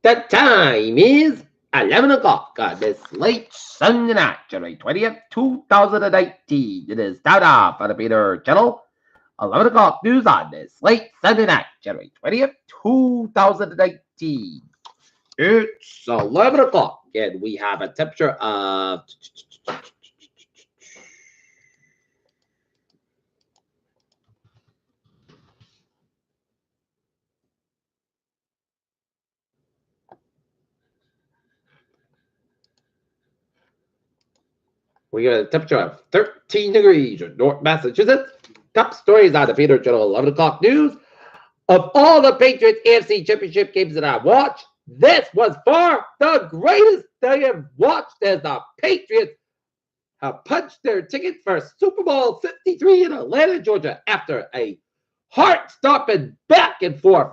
The time is 11 o'clock on this late Sunday night, January 20th, 2019. It is time now for the Peter Channel 11 o'clock news on this late Sunday night, January 20th, 2019. It's 11 o'clock, and we have a temperature of we got a temperature of 13 degrees in North Massachusetts. Top stories on the Peter Channel 11 o'clock news. Of all the Patriots AFC Championship games that I watched, this was far the greatest I have watched as the Patriots have punched their ticket for Super Bowl 53 in Atlanta, Georgia, after a heart-stopping back and forth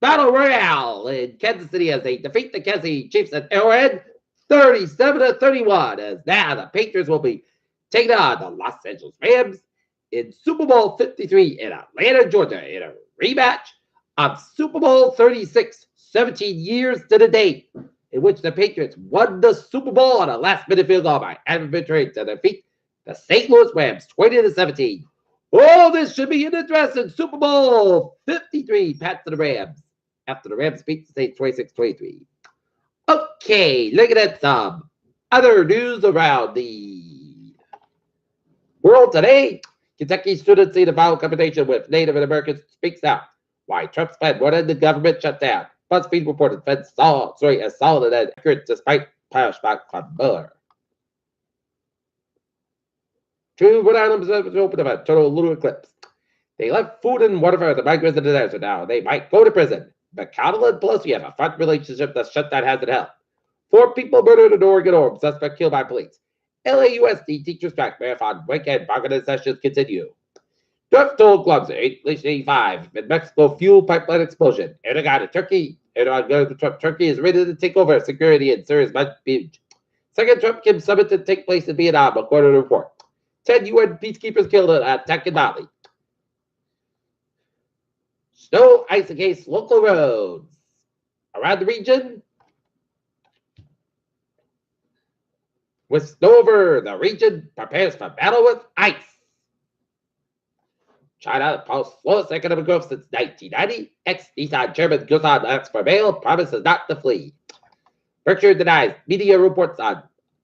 battle royale in Kansas City as they defeat the Kansas City Chiefs at Arrowhead 37-31. As now the Patriots will be taking on the Los Angeles Rams in Super Bowl 53 in Atlanta, Georgia, in a rematch of Super Bowl 36, 17 years to the date, in which the Patriots won the Super Bowl on a last-minute field goal by Adam Vinatieri to defeat the St. Louis Rams 20-17. Oh, this should be an address in Super Bowl 53, Pats to the Rams, after the Rams beat the Saints 26-23. Okay, looking at some other news around the world today. Kentucky students see the violent confrontation with Native Americans speaks out. Why Trump's Fed wanted the government shut down. BuzzFeed reported Fed as solid and accurate despite pushback from Mueller. Two Rhode Island observers open up a total lunar eclipse. They left food and water for the migrants in the desert now. They might go to prison. McConnell and Pelosi have a front relationship that shutdown hasn't helped. 4 people murdered in Oregon Orb, suspect killed by police. LAUSD teacher strike marathon weekend bargaining sessions continue. Trump told clubs 85 in Mexico fuel pipeline explosion. Erdogan to Turkey. Erdogan goes to Trump. Turkey is ready to take over security in Syria's beach. Second Trump Kim summit to take place in Vietnam, according to the report. 10 UN peacekeepers killed in an attack in Mali. Snow, ice, and case local roads. Around the region, with snow over the region, prepares for battle with ice. China posts slowest economic growth since 1990. Ex-Nissan chairman goes on asks for bail, promises not to flee. Berkshire denies media reports on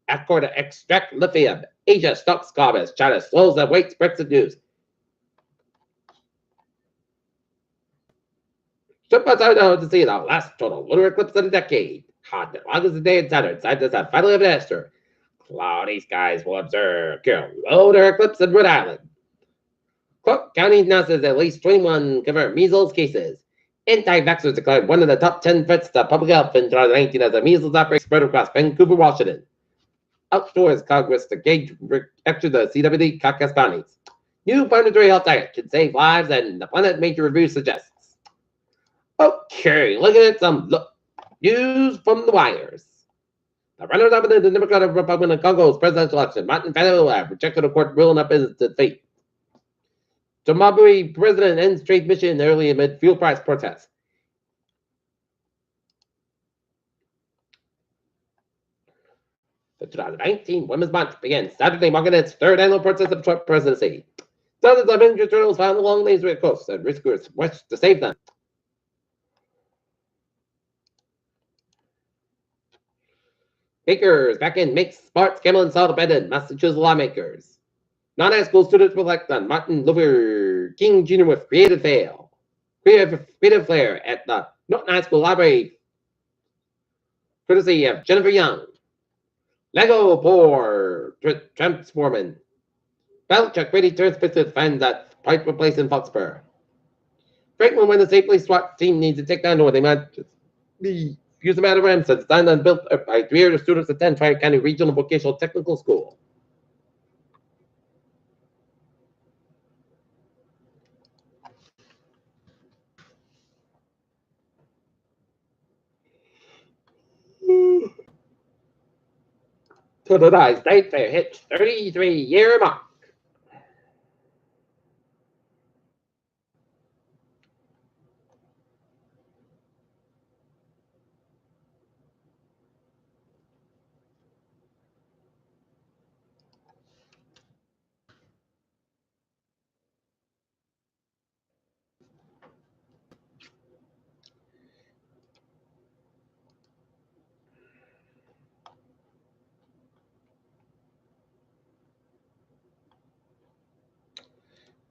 Accord to extract lithium. Asia stocks calm as China slows and waits Brexit news. Sometimes I know to see the last total lunar eclipse of the decade. Hot as long as the day in Saturn. Scientists have finally have an answer. Cloudy skies will observe lunar eclipse in Rhode Island. Cook County announces at least 21 confirmed measles cases. Anti-vaxxers declared one of the top 10 threats to public health in 2019 as the measles outbreak spread across Vancouver, Washington. Outdoors Congress to gauge after the CWD caucus findings. New planetary health diet can save lives, and the Planet Major Review suggests. Okay, looking at some news from the wires. The runner-up in the Democratic Republican of Congo's presidential election, Martin Fayulu, rejected a court ruling up his defeat. Zimbabwe president ends trade mission early amid fuel price protests. The 2019 Women's Month begins Saturday, marking its third annual protest of the Trump presidency. Dozens of injured turtles found along the Israeli coast and rescuers wish to save them. Bakers back in makes smart scandal and salt abandoned Massachusetts lawmakers. Non-high school students reflect on Martin Luther King Jr. with creative flair at the Norton High School Library, courtesy of Jennifer Young. Lego for Transforming. Belichick Brady turns Pittsburgh fans at pipe replace in Foxborough. Franklin, when the safely SWAT team needs to take down North, they might be use the matter of since designed and built by 300 students attend Tri County Regional Vocational Technical School. To the State Fair hits 33-year mark.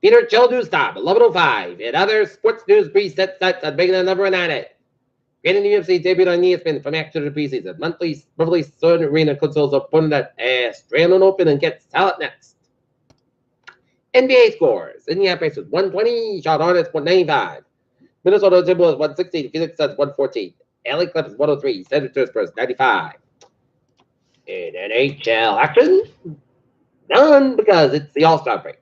Peter Chill News Stop, 11:05. And other sports news preset sets on Big number 9 it. Great UFC debuted on ESPN from action to the preseason. Monthly Sun Arena consoles opponent at Australian Open and gets talent next. NBA scores. Indianapolis was 120, Charlotte Hornets 195. Minnesota Timberwolves 116, Phoenix Suns 114. LA Clippers 103, San Antonio Spurs 95. In NHL action, none because it's the All-Star break.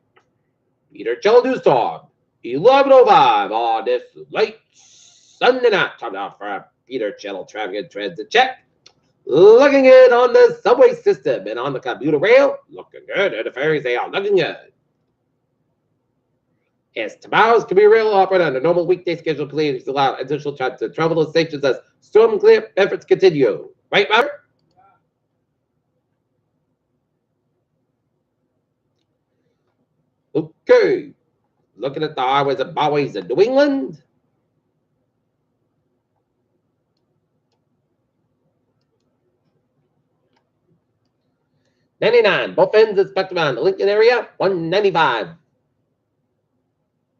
Peter Chill News Storm, 11:05 on this late Sunday night. Time now for a Peter Chill traffic and transit check. Looking good on the subway system and on the commuter rail. Looking good. And the ferries, they are looking good. As tomorrow's commuter rail operate on a normal weekday schedule, please allow additional time to travel to stations as storm clear efforts continue. Right, Robert? Okay. Looking at the highways and byways in New England. $99, both ends of spectrum on the Lincoln area, $195.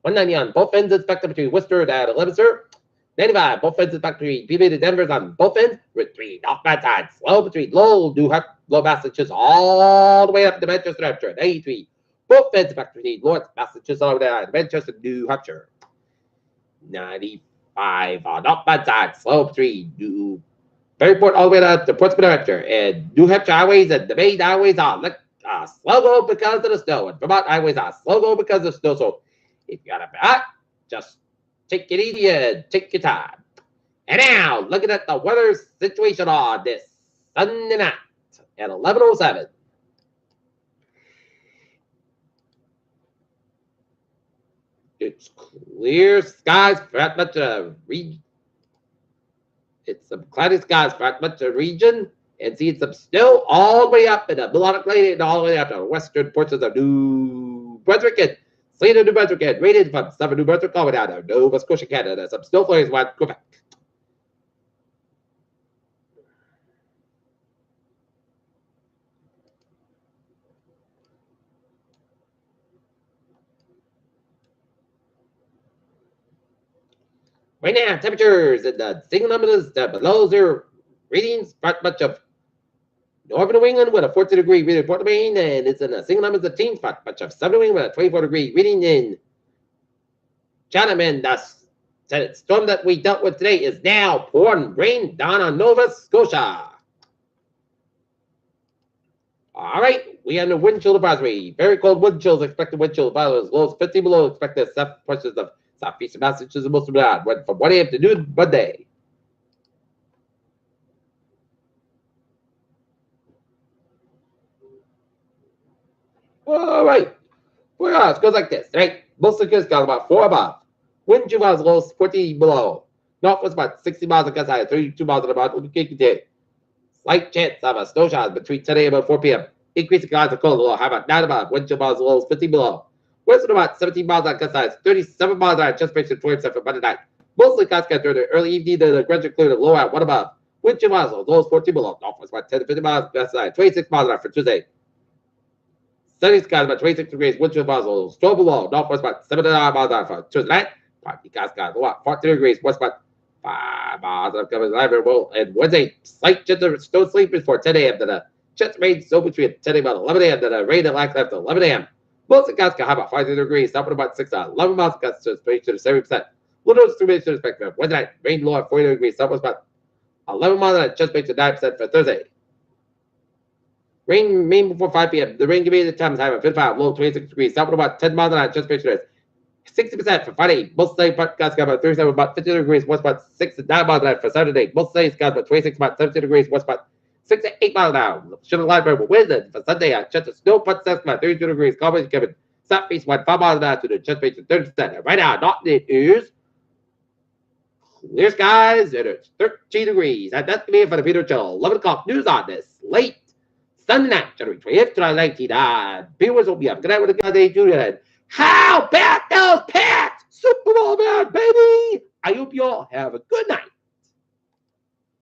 $190 on both ends of spectrum between Worcester and Leominster. $95, both ends of spectrum between Peabody to Denver's on both ends. Route 3, off that side, slow between Lowell, Low, Massachusetts, all the way up to Manchester, New Hampshire. 93, both ends of spectrum between Lawrence, Massachusetts, all the way down to Manchester, New Hampshire. 95 on off that side, slow between Fairport all the way down to Portsmouth, New Hampshire, and New Hampshire highways and the main highways are slow go because of the snow, and Vermont highways are slow go because of snow. So if you got a bat, just take it easy and take your time. And now, looking at the weather situation on this Sunday night at 11:07. It's clear skies for that much of region. It's some cloudy skies for that much of the region, and see some snow all the way up in the Milwaukee Lake and all the way up to the western portions of New Brunswick and Sleet, New Brunswick, and rated from southern New Brunswick all the way down to Nova Scotia, Canada. Some snow flurries went Quebec. Right now, temperatures in the single numbers below zero readings, not much of northern New England with a 14-degree reading in Port Domain, and it's in the single numbers of teens, not much of southern New England with a 24-degree reading in Chatham. And the storm that we dealt with today is now pouring rain down on Nova Scotia. All right, we have the wind chill advisory. Very cold wind chills, expected wind chill about as low as 50 below, expected portions of southeastern Massachusetts and most of that went from 1 a.m. to noon Monday. All right. Well, it goes like this, right? Most of the kids got about 4 above. Wind chill as low as 40 below. Northwest about 60 miles on gust high, 32 miles on about slight chance of a snow shower between 10 a.m. and 4 p.m. Increasing clouds of cold below. How about 9 above? Wind chill miles as low as 50 below. Western about 17 miles on gust high, 37 miles on just based 27 for Monday night. Mostly clouds got during the early evening, the gradual clear to low at 1 above. Wind chill miles as low as 14 below. Northwest about 10 to 50 miles gust high, 26 miles on for Tuesday. Sunny skies about 26 degrees, wind chill miles a little 12 below. Northwest about 7 to 9 miles on for Tuesday night. Partly skies about 14 degrees, west about 5 miles on coming live and Wednesday, slight gentle snow sleep before 10 a.m. to the chest rain so between 10 a.m. and 11 a.m. to the rain and lack after 11 a.m. Most of the guys can have about 5 degrees, up about 6 to 11 miles gusts to 7%. We'll notice 2 minutes to the spectrum. Wednesday night, rain low at 40 degrees, up about 11 miles and just to 9% for Thursday. Rain before 5 p.m. The rain can be the time at 55, low 26 degrees, up about 10 miles and just 60% for Friday. Most days guys got about 37, about 50 degrees, west about 6 to 9 miles an hour for Saturday. Most days got about 26, about 70 degrees, west about 6 to 8 miles an hour. Should have live with Wednesday for Sunday. I checked the snow punch test about 32 degrees. Coverage Kevin. Southeast went 5 miles an hour to the chest base 30%. Right now, not it is clear skies and it's 13 degrees. And that's going to be it for the Peter Chill 11 o'clock news on this late Sunday night, January 20th, 2019. Viewers will be up. Good night with a good day, Julian. How about those Pats? Super Bowl man, baby! I hope you all have a good night.